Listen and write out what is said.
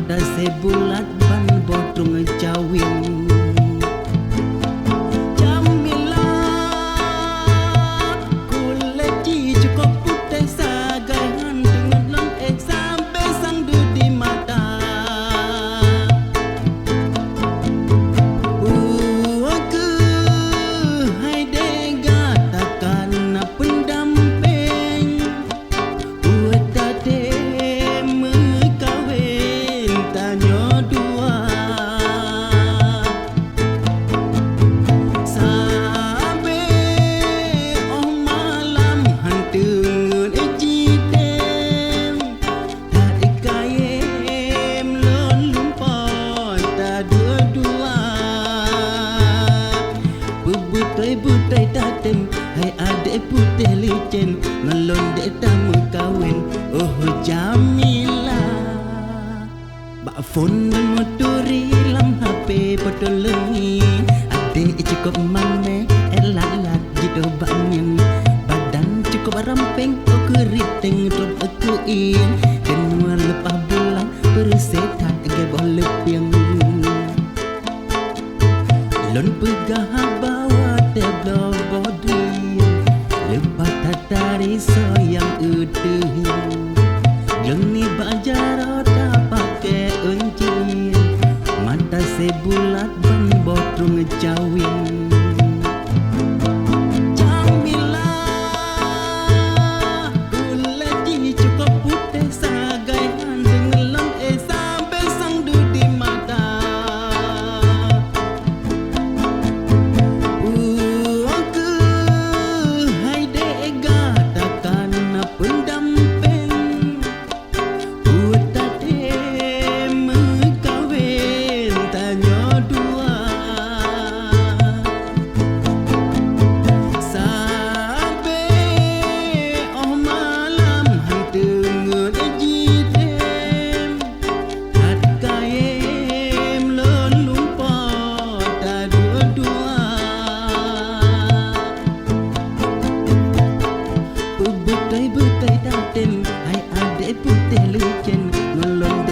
mata sebulat ban bodong cawing. Butai tatem, hai adik putih licin, ngelon dek tamu kawin, oh Jamila. Bak phone dan moturi lam HP potol lengi, adik cukup mane, elat-lat gitu banyin, badan cukup ramping, oh keriting drop aku in, dan lepas bulan bersetat geboh leping. Lon pegah bawa teblo body, lepas tatari soyang utuhin, jengi bajar tak pakai unci, mata sebulat ban bodong cawing. Butai datin, hai adik putih licin, ngelon